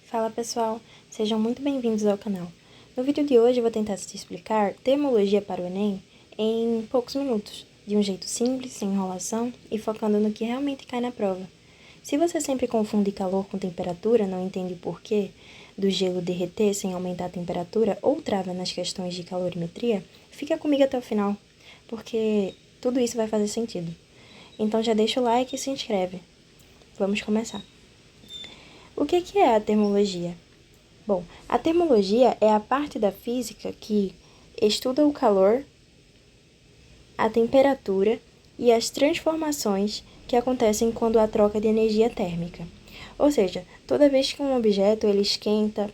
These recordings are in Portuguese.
Fala pessoal, sejam muito bem-vindos ao canal. No vídeo de hoje eu vou tentar te explicar termologia para o Enem em poucos minutos, de um jeito simples, sem enrolação e focando no que realmente cai na prova. Se você sempre confunde calor com temperatura, não entende o porquê do gelo derreter sem aumentar a temperatura ou trava nas questões de calorimetria, fica comigo até o final, porque tudo isso vai fazer sentido. Então já deixa o like e se inscreve. Vamos começar. O que é a termologia? Bom, a termologia é a parte da física que estuda o calor, a temperatura e as transformações que acontecem quando há troca de energia térmica. Ou seja, toda vez que um objeto ele esquenta,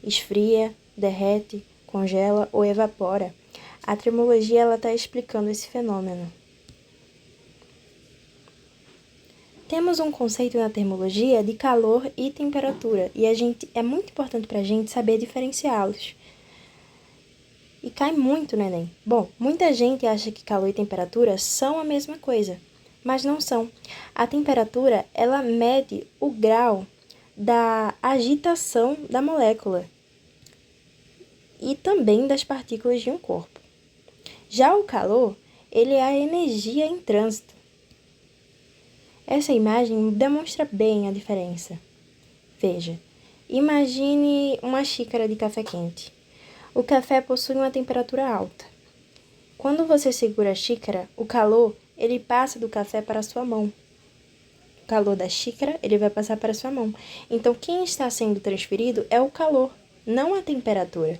esfria, derrete, congela ou evapora, a termologia está explicando esse fenômeno. Temos um conceito na termologia de calor e temperatura, e é muito importante para a gente saber diferenciá-los. E cai muito no Enem. Bom, muita gente acha que calor e temperatura são a mesma coisa, mas não são. A temperatura, ela mede o grau da agitação da molécula e também das partículas de um corpo. Já o calor, ele é a energia em trânsito. Essa imagem demonstra bem a diferença. Veja, imagine uma xícara de café quente. O café possui uma temperatura alta. Quando você segura a xícara, o calor ele passa do café para a sua mão. O calor da xícara ele vai passar para a sua mão. Então, quem está sendo transferido é o calor, não a temperatura.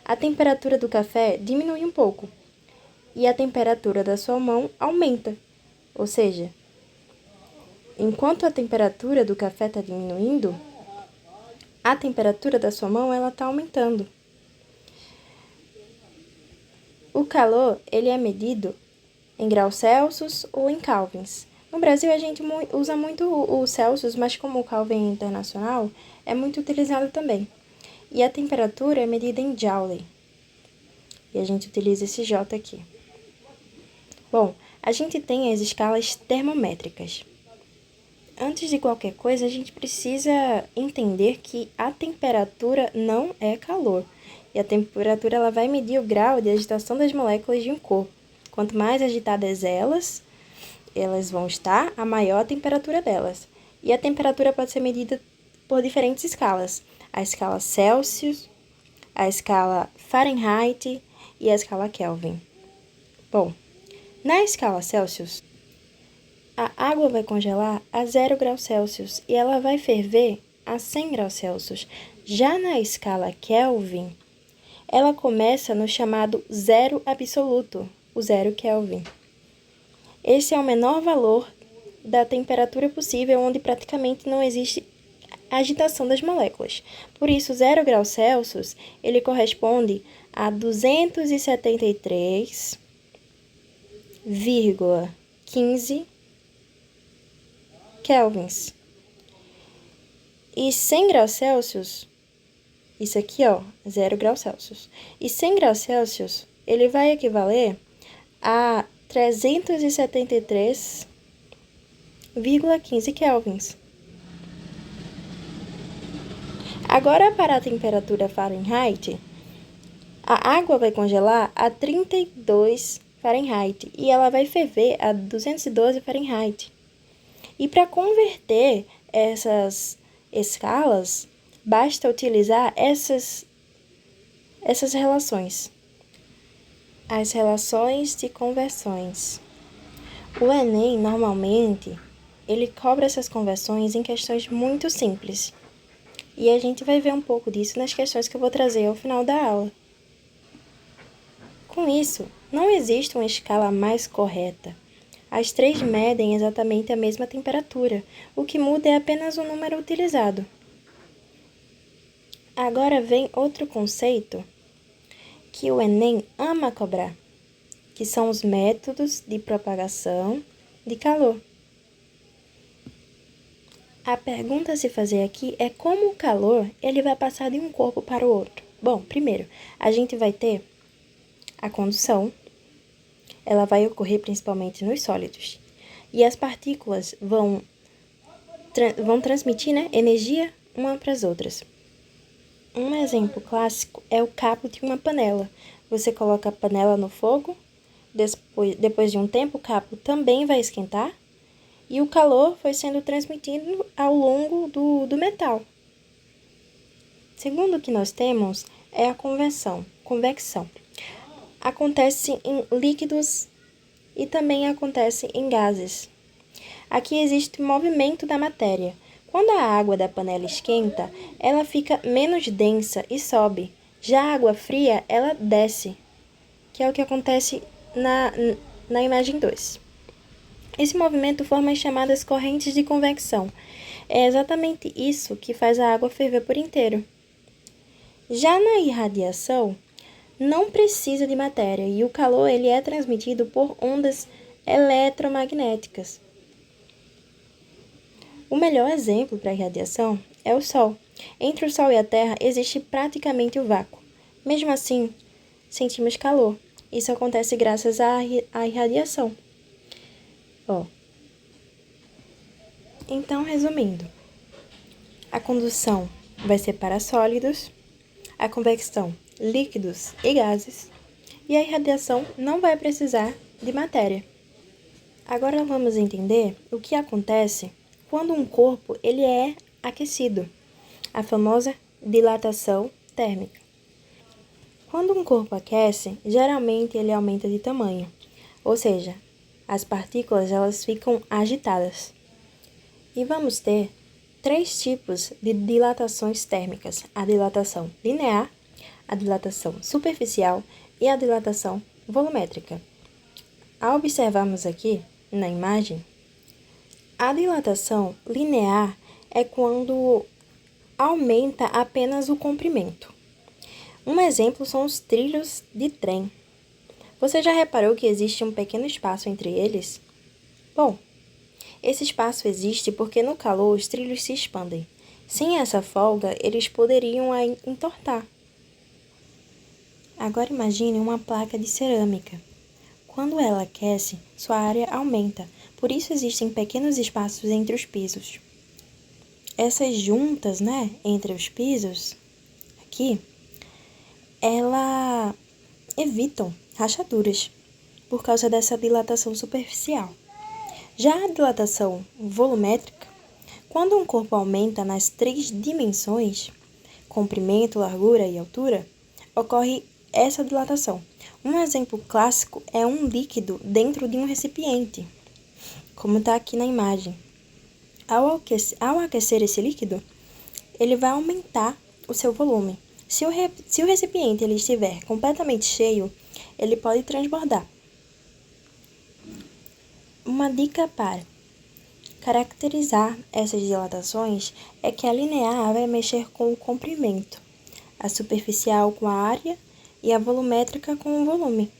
A temperatura do café diminui um pouco e a temperatura da sua mão aumenta. Ou seja, enquanto a temperatura do café está diminuindo, a temperatura da sua mão está aumentando. O calor ele é medido em graus Celsius ou em kelvins. No Brasil a gente usa muito o Celsius, mas como o Kelvin é internacional, é muito utilizado também. E a temperatura é medida em Joule. E a gente utiliza esse J aqui. Bom, a gente tem as escalas termométricas. Antes de qualquer coisa, a gente precisa entender que a temperatura não é calor. E a temperatura ela vai medir o grau de agitação das moléculas de um corpo. Quanto mais agitadas elas vão estar, a maior a temperatura delas. E a temperatura pode ser medida por diferentes escalas. A escala Celsius, a escala Fahrenheit e a escala Kelvin. Bom, na escala Celsius, a água vai congelar a 0 graus Celsius e ela vai ferver a 100 graus Celsius. Já na escala Kelvin, ela começa no chamado zero absoluto, o 0 Kelvin. Esse é o menor valor da temperatura possível, onde praticamente não existe agitação das moléculas. Por isso, 0 graus Celsius, ele corresponde a 273,15 kelvins. E 100 graus Celsius, isso aqui, 0 graus Celsius. E 100 graus Celsius, ele vai equivaler a 373,15 kelvins. Agora, para a temperatura Fahrenheit, a água vai congelar a 32 Fahrenheit e ela vai ferver a 212 Fahrenheit. E para converter essas escalas, basta utilizar essas relações. As relações de conversões. O Enem, normalmente, ele cobra essas conversões em questões muito simples. E a gente vai ver um pouco disso nas questões que eu vou trazer ao final da aula. Com isso, não existe uma escala mais correta. As três medem exatamente a mesma temperatura, o que muda é apenas o número utilizado. Agora vem outro conceito que o Enem ama cobrar, que são os métodos de propagação de calor. A pergunta a se fazer aqui é como o calor ele vai passar de um corpo para o outro. Bom, primeiro, a gente vai ter a condução. Ela vai ocorrer principalmente nos sólidos. E as partículas vão transmitir, energia uma para as outras. Um exemplo clássico é o cabo de uma panela. Você coloca a panela no fogo, depois de um tempo o cabo também vai esquentar e o calor foi sendo transmitido ao longo do metal. Segundo o que nós temos é a convecção. Acontece em líquidos e também acontece em gases. Aqui existe movimento da matéria. Quando a água da panela esquenta, ela fica menos densa e sobe. Já a água fria, ela desce, que é o que acontece na imagem 2. Esse movimento forma as chamadas correntes de convecção. É exatamente isso que faz a água ferver por inteiro. Já na irradiação, não precisa de matéria e o calor ele é transmitido por ondas eletromagnéticas. O melhor exemplo para a irradiação é o Sol. Entre o Sol e a Terra existe praticamente o vácuo. Mesmo assim, sentimos calor. Isso acontece graças à irradiação. Então, resumindo, a condução vai ser para sólidos, a convecção, líquidos e gases, e a irradiação não vai precisar de matéria. Agora vamos entender o que acontece quando um corpo ele é aquecido, a famosa dilatação térmica. Quando um corpo aquece, geralmente ele aumenta de tamanho, ou seja, as partículas elas ficam agitadas. E vamos ter 3 tipos de dilatações térmicas: a dilatação linear, a dilatação superficial e a dilatação volumétrica. Ao observarmos aqui na imagem, a dilatação linear é quando aumenta apenas o comprimento. Um exemplo são os trilhos de trem. Você já reparou que existe um pequeno espaço entre eles? Bom, esse espaço existe porque no calor os trilhos se expandem. Sem essa folga, eles poderiam entortar. Agora imagine uma placa de cerâmica. Quando ela aquece, sua área aumenta, por isso existem pequenos espaços entre os pisos. Essas juntas, entre os pisos, aqui, ela evitam rachaduras por causa dessa dilatação superficial. Já a dilatação volumétrica, quando um corpo aumenta nas 3 dimensões, comprimento, largura e altura, ocorre essa dilatação. Um exemplo clássico é um líquido dentro de um recipiente, como está aqui na imagem. Ao aquecer esse líquido, ele vai aumentar o seu volume. Se o recipiente ele estiver completamente cheio, ele pode transbordar. Uma dica para caracterizar essas dilatações é que a linear vai mexer com o comprimento, a superficial com a área e a volumétrica com o volume.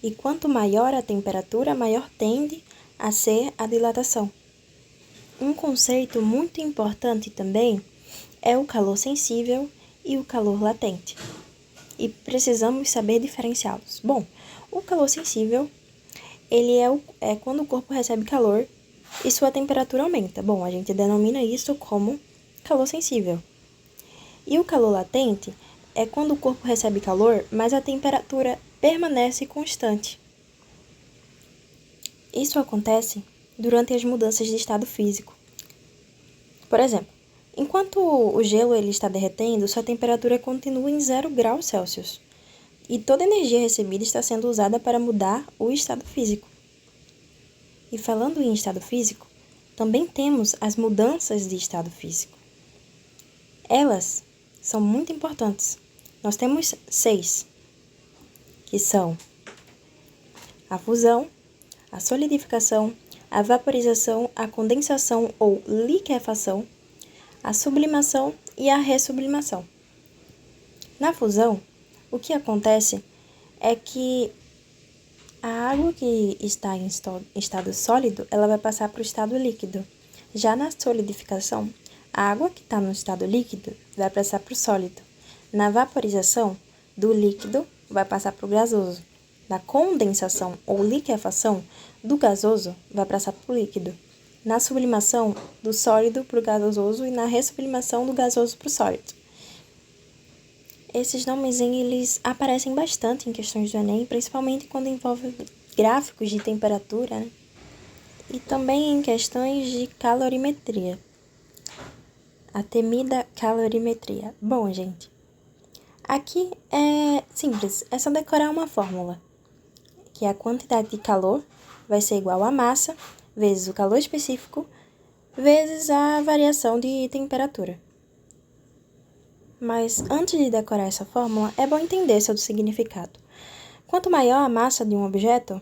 E quanto maior a temperatura, maior tende a ser a dilatação. Um conceito muito importante também é o calor sensível e o calor latente. E precisamos saber diferenciá-los. Bom, o calor sensível ele é quando o corpo recebe calor e sua temperatura aumenta. Bom, a gente denomina isso como calor sensível. E o calor latente é quando o corpo recebe calor, mas a temperatura permanece constante. Isso acontece durante as mudanças de estado físico. Por exemplo, enquanto o gelo ele está derretendo, sua temperatura continua em 0 graus Celsius. E toda a energia recebida está sendo usada para mudar o estado físico. E falando em estado físico, também temos as mudanças de estado físico. Elas são muito importantes. Nós temos 6, que são a fusão, a solidificação, a vaporização, a condensação ou liquefação, a sublimação e a ressublimação. Na fusão, o que acontece é que a água que está em estado sólido, ela vai passar para o estado líquido. Já na solidificação, a água que está no estado líquido vai passar para o sólido. Na vaporização, do líquido vai passar para o gasoso. Na condensação ou liquefação, do gasoso vai passar para o líquido. na sublimação do sólido para o gasoso e na ressublimação do gasoso para o sólido. Esses nomes eles aparecem bastante em questões do Enem, principalmente quando envolve gráficos de temperatura, né? E também em questões de calorimetria. A temida calorimetria. Bom, gente, aqui é simples, é só decorar uma fórmula, que a quantidade de calor vai ser igual a massa vezes o calor específico vezes a variação de temperatura. Mas antes de decorar essa fórmula, é bom entender seu significado. Quanto maior a massa de um objeto,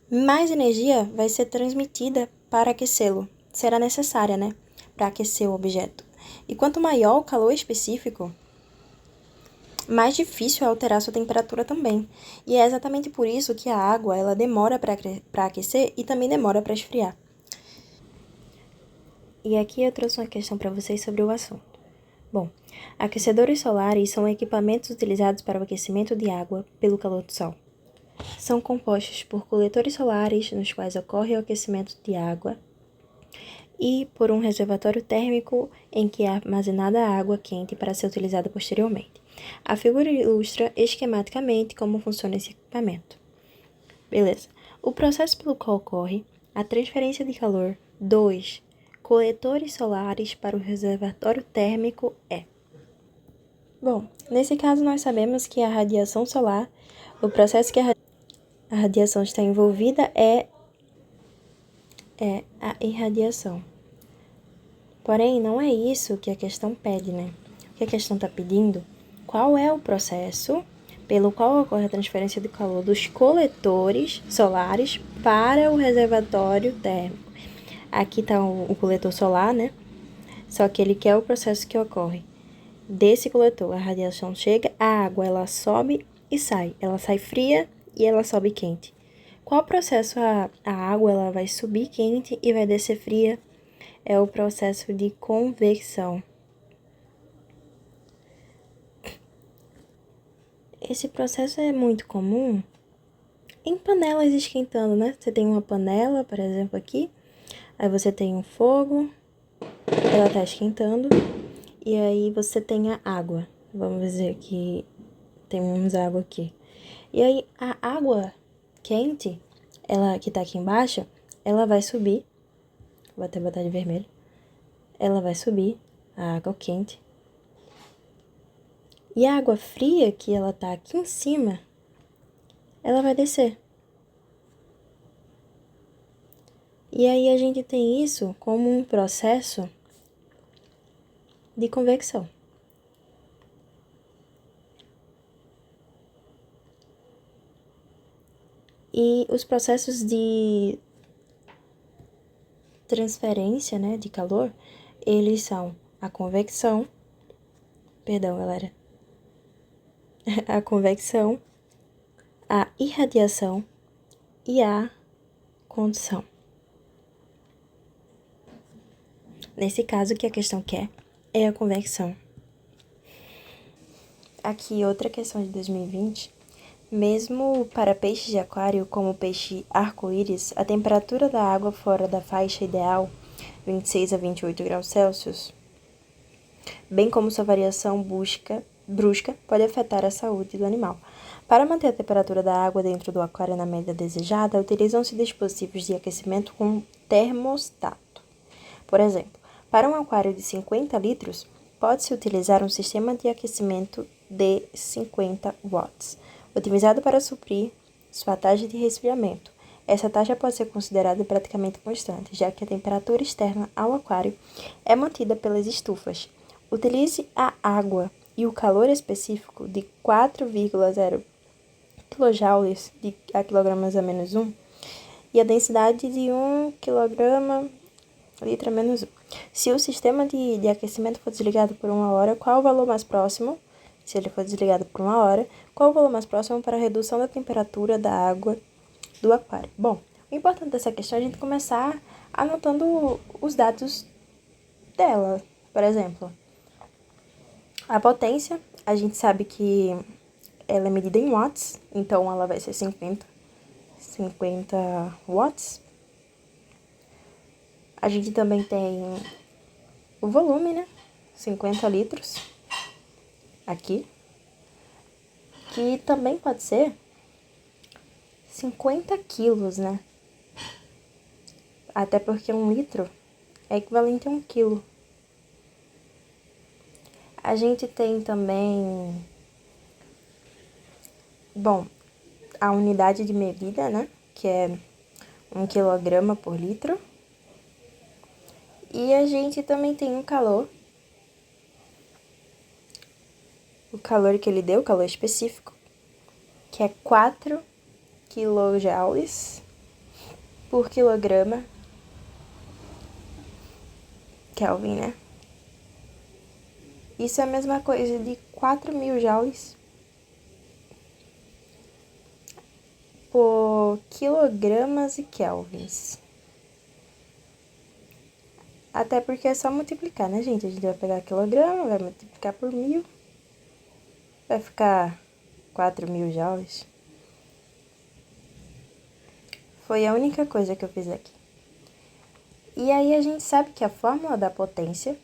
mais energia vai ser transmitida para aquecê-lo. Será necessária, né? Para aquecer o objeto. E quanto maior o calor específico, mais difícil é alterar sua temperatura também. E é exatamente por isso que a água ela demora para aquecer e também demora para esfriar. E aqui eu trouxe uma questão para vocês sobre o assunto. Bom, aquecedores solares são equipamentos utilizados para o aquecimento de água pelo calor do sol. São compostos por coletores solares, nos quais ocorre o aquecimento de água, e por um reservatório térmico em que é armazenada a água quente para ser utilizada posteriormente. A figura ilustra esquematicamente como funciona esse equipamento. Beleza. O processo pelo qual ocorre a transferência de calor dos coletores solares para o reservatório térmico é... Bom, nesse caso nós sabemos que a radiação solar, o processo que a radiação está envolvida é a irradiação. Porém, não é isso que a questão pede, né? O que a questão está pedindo? Qual é o processo pelo qual ocorre a transferência de calor dos coletores solares para o reservatório térmico? Aqui está o coletor solar, né? Só que ele quer o processo que ocorre desse coletor. A radiação chega, a água ela sobe e sai. Ela sai fria e ela sobe quente. Qual processo a água ela vai subir quente e vai descer fria? É o processo de convecção. Esse processo é muito comum em panelas esquentando, né? Você tem uma panela, por exemplo, aqui. Aí você tem um fogo, ela tá esquentando. E aí você tem a água. Vamos dizer que temos água aqui. E aí a água quente, ela que tá aqui embaixo, ela vai subir. Vou até botar de vermelho. Ela vai subir, a água quente. E a água fria, que ela tá aqui em cima, ela vai descer. E aí a gente tem isso como um processo de convecção. E os processos de transferência, né, de calor, eles são a convecção, perdão, galera, a convecção, a irradiação e a condução. Nesse caso, o que a questão quer é a convecção. Aqui, outra questão de 2020. Mesmo para peixes de aquário, como o peixe arco-íris, a temperatura da água fora da faixa ideal, 26 a 28 graus Celsius, bem como sua variação brusca, pode afetar a saúde do animal. Para manter a temperatura da água dentro do aquário na média desejada, utilizam-se dispositivos de aquecimento com termostato. Por exemplo, para um aquário de 50 litros, pode-se utilizar um sistema de aquecimento de 50 watts, otimizado para suprir sua taxa de resfriamento. Essa taxa pode ser considerada praticamente constante, já que a temperatura externa ao aquário é mantida pelas estufas. Utilize a água e o calor específico de 4,0 kJ a quilogramas a menos 1 e a densidade de 1 kg litra menos 1. Se o sistema de aquecimento for desligado por 1 hora, qual o valor mais próximo? Se ele for desligado por 1 hora, qual o valor mais próximo para a redução da temperatura da água do aquário? Bom, o importante dessa questão é a gente começar anotando os dados dela. Por exemplo, a potência, a gente sabe que ela é medida em watts, então ela vai ser 50 watts. A gente também tem o volume, né? 50 litros. Aqui. Que também pode ser 50 quilos, né? Até porque 1 litro é equivalente a 1 quilo. A gente tem também, bom, a unidade de medida, né? Que é 1 quilograma por litro. E a gente também tem o calor que ele deu, o calor específico, que é 4 quilojoules por quilograma Kelvin, né? Isso é a mesma coisa de 4.000 joules por quilogramas e kelvins. Até porque é só multiplicar, né, gente? A gente vai pegar quilograma, vai multiplicar por 1.000. Vai ficar 4.000 joules. Foi a única coisa que eu fiz aqui. E aí a gente sabe que a fórmula da potência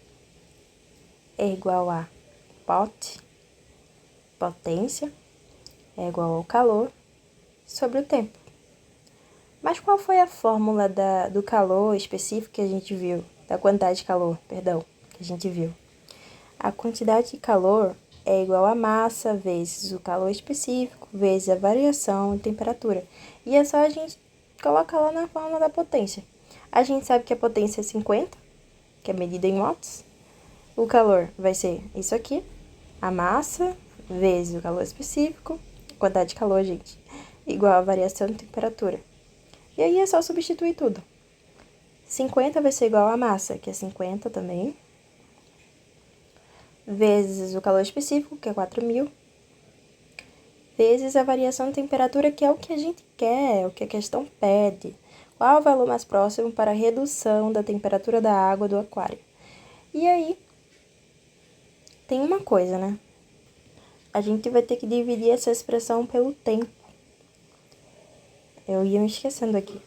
é igual a potência, é igual ao calor, sobre o tempo. Mas qual foi a fórmula do calor específico que a gente viu? Da quantidade de calor, perdão, que a gente viu. A quantidade de calor é igual a massa vezes o calor específico, vezes a variação de temperatura. E é só a gente colocar lá na fórmula da potência. A gente sabe que a potência é 50, que é medida em watts. O calor vai ser isso aqui, a massa vezes o calor específico, quantidade de calor, gente, igual a variação de temperatura. E aí é só substituir tudo. 50 vai ser igual a massa, que é 50 também, vezes o calor específico, que é 4.000, vezes a variação de temperatura, que é o que a gente quer, é o que a questão pede. Qual é o valor mais próximo para a redução da temperatura da água do aquário? E aí, tem uma coisa, né? A gente vai ter que dividir essa expressão pelo tempo. Eu ia me esquecendo aqui.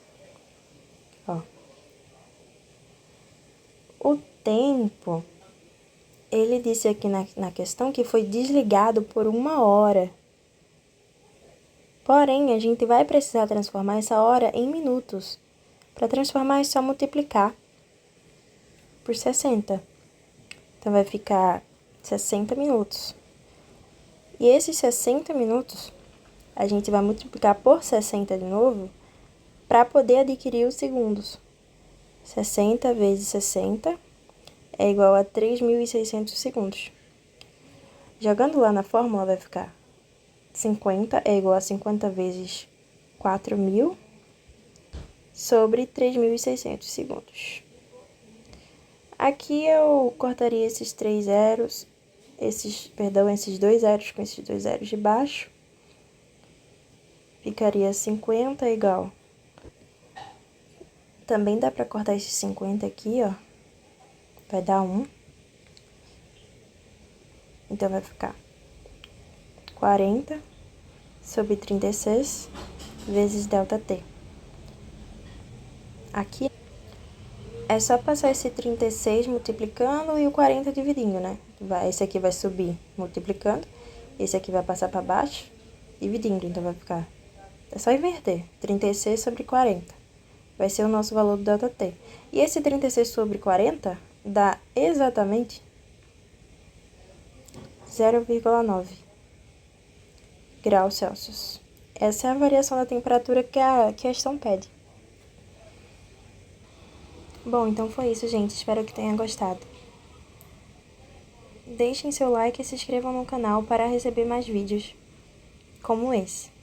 Ó. O tempo, ele disse aqui na questão que foi desligado por 1 hora. Porém, a gente vai precisar transformar essa hora em minutos. Para transformar é só multiplicar por 60. Então, vai ficar 60 minutos. E esses 60 minutos, a gente vai multiplicar por 60 de novo, para poder adquirir os segundos. 60 vezes 60 é igual a 3.600 segundos. Jogando lá na fórmula, vai ficar 50 é igual a 50 vezes 4.000 sobre 3.600 segundos. Aqui eu cortaria esses 3 zeros, esses 2 zeros com esses 2 zeros de baixo. Ficaria 50 igual. Também dá para cortar esses 50 aqui, ó. Vai dar 1. Então, vai ficar 40 sobre 36 vezes ΔT. Aqui é só passar esse 36 multiplicando e o 40 dividindo, né? Esse aqui vai subir multiplicando, esse aqui vai passar para baixo, dividindo. Então, vai ficar... É só inverter. 36 sobre 40. Vai ser o nosso valor do ΔT. E esse 36 sobre 40 dá exatamente 0,9 graus Celsius. Essa é a variação da temperatura que a questão pede. Bom, então foi isso, gente. Espero que tenham gostado. Deixem seu like e se inscrevam no canal para receber mais vídeos como esse.